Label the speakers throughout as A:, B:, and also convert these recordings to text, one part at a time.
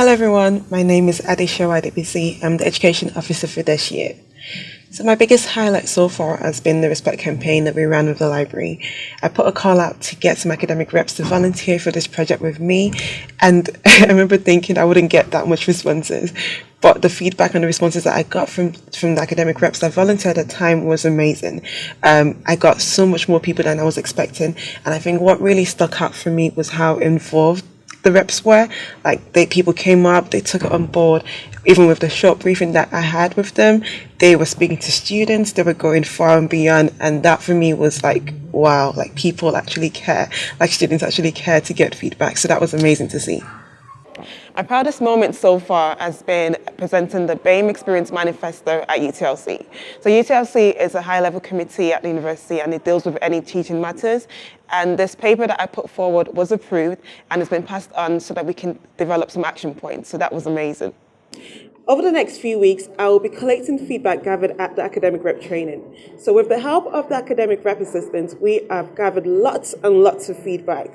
A: Hello everyone, my name is Adeshawa Adebisi. I'm the Education Officer for this year. So my biggest highlight so far has been the Respect campaign that we ran with the library. I put a call out to get some academic reps to volunteer for this project with me, and I remember thinking I wouldn't get that much responses, but the feedback and the responses that I got from the academic reps that volunteered at the time was amazing. I got so much more people than I was expecting, and I think what really stuck out for me was how involved the reps were. Like people came up, they took it on board. Even with the short briefing that I had with them, they were speaking to students, they were going far and beyond, and that for me was like, wow, like people actually care, like students actually care to get feedback. So that was amazing to see. My proudest moment so far has been presenting the BAME Experience Manifesto at UTLC. So UTLC is a high-level committee at the university and it deals with any teaching matters. And this paper that I put forward was approved and has been passed on so that we can develop some action points. So that was amazing. Over the next few weeks, I will be collecting feedback gathered at the academic rep training. So with the help of the academic rep assistants, we have gathered lots and lots of feedback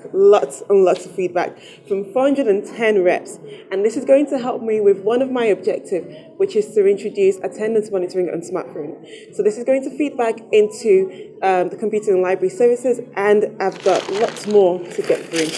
A: from 410 reps. And this is going to help me with one of my objectives, which is to introduce attendance monitoring on smartphone. So this is going to feed back into the computer and library services, and I've got lots more to get through.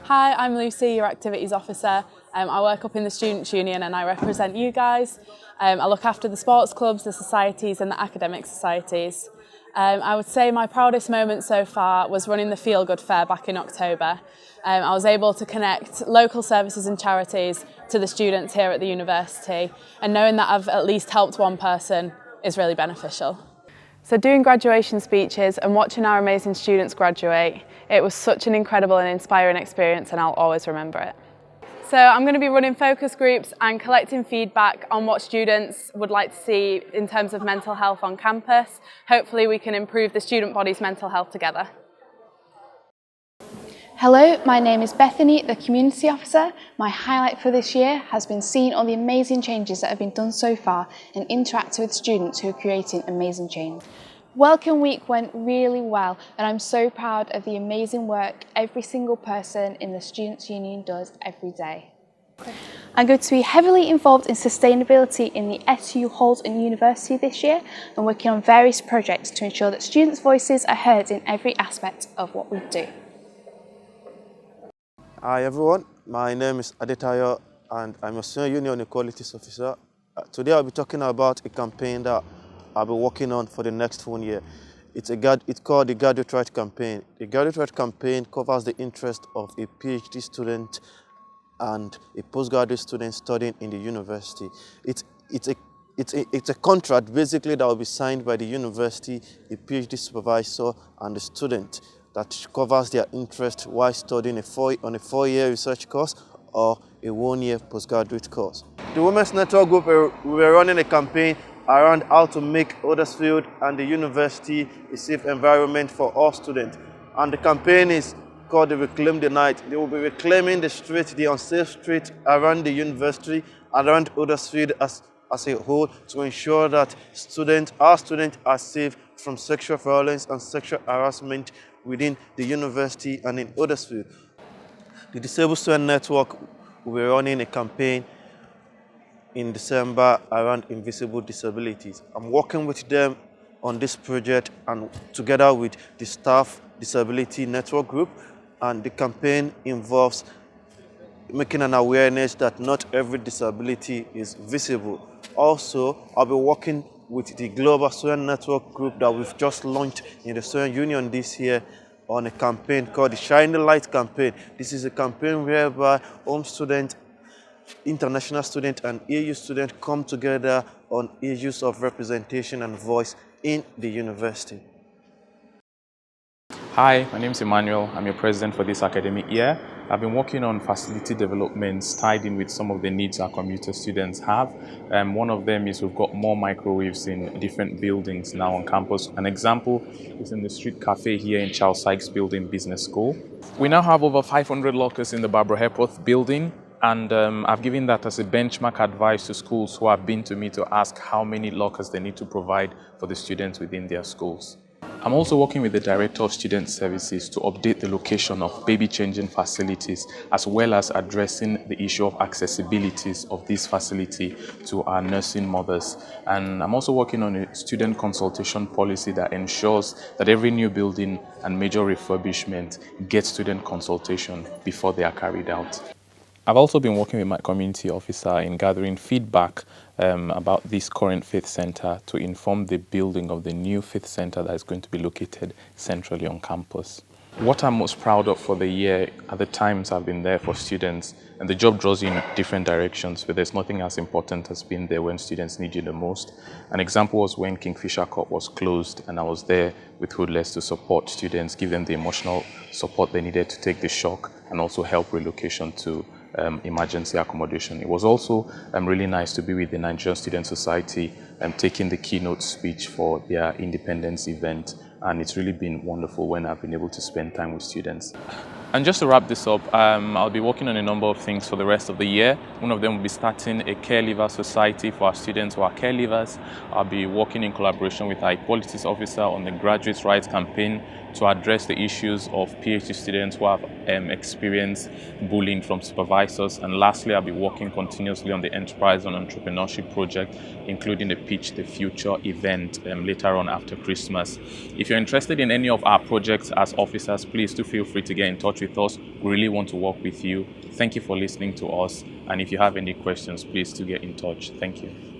B: Hi, I'm Lucy, your Activities Officer. I work up in the Students' Union and I represent you guys. I look after the sports clubs, the societies and the academic societies. I would say my proudest moment so far was running the Feel Good Fair back in October. I was able to connect local services and charities to the students here at the university, and knowing that I've at least helped one person is really beneficial. So doing graduation speeches and watching our amazing students graduate, it was such an incredible and inspiring experience, and I'll always remember it. So I'm going to be running focus groups and collecting feedback on what students would like to see in terms of mental health on campus. Hopefully we can improve the student body's mental health together.
C: Hello, my name is Bethany, the Community Officer. My highlight for this year has been seeing all the amazing changes that have been done so far and interacting with students who are creating amazing change. Welcome Week went really well, and I'm so proud of the amazing work every single person in the Students' Union does every day. I'm going to be heavily involved in sustainability in the SU halls and university this year, and working on various projects to ensure that students' voices are heard in every aspect of what we do.
D: Hi everyone, my name is Adetayo and I'm a Senior Union Equalities Officer. Today I'll be talking about a campaign that I'll be working on for the next 1 year. It's called the Graduate Right Campaign. The Graduate Right Campaign covers the interest of a PhD student and a postgraduate student studying in the university. It's a contract basically that will be signed by the university, the PhD supervisor and the student, that covers their interest while studying on a 4-year research course or a 1-year postgraduate course. The Women's Network Group, we were running a campaign around how to make Huddersfield and the university a safe environment for all students. And the campaign is called the Reclaim the Night. They will be reclaiming the street, the unsafe street around the university, around Huddersfield as a whole, to ensure that our students are safe from sexual violence and sexual harassment within the university and in Huddersfield. The Disabled Student Network will be running a campaign in December around invisible disabilities. I'm working with them on this project and together with the Staff Disability Network Group, and the campaign involves making an awareness that not every disability is visible. Also, I'll be working with the Global Student Network Group that we've just launched in the Student Union this year on a campaign called the Shine the Light campaign. This is a campaign whereby home students, international students and EU students come together on issues of representation and voice in the university.
E: Hi, my name is Emmanuel. I'm your president for this academic year. I've been working on facility developments tied in with some of the needs our commuter students have. One of them is we've got more microwaves in different buildings now on campus. An example is in the street cafe here in Charles Sykes Building Business School. We now have over 500 lockers in the Barbara Hepworth building, and I've given that as a benchmark advice to schools who have been to me to ask how many lockers they need to provide for the students within their schools. I'm also working with the Director of Student Services to update the location of baby changing facilities, as well as addressing the issue of accessibilities of this facility to our nursing mothers. And I'm also working on a student consultation policy that ensures that every new building and major refurbishment gets student consultation before they are carried out. I've also been working with my community officer in gathering feedback about this current faith center to inform the building of the new faith center that is going to be located centrally on campus. What I'm most proud of for the year are the times I've been there for students, and the job draws you in different directions, but there's nothing as important as being there when students need you the most. An example was when Kingfisher Court was closed, and I was there with Hoodless to support students, give them the emotional support they needed to take the shock, and also help relocation to emergency accommodation. It was also really nice to be with the Nigerian Student Society taking the keynote speech for their independence event, and it's really been wonderful when I've been able to spend time with students. And just to wrap this up, I'll be working on a number of things for the rest of the year. One of them will be starting a care leaver society for our students who are care leavers. I'll be working in collaboration with our equalities officer on the graduate rights campaign to address the issues of PhD students who have experienced bullying from supervisors. And lastly, I'll be working continuously on the enterprise and entrepreneurship project, including the Pitch the Future event later on after Christmas. If you're interested in any of our projects as officers, please do feel free to get in touch with us. We really want to work with you. Thank you for listening to us. And if you have any questions, please do get in touch. Thank you.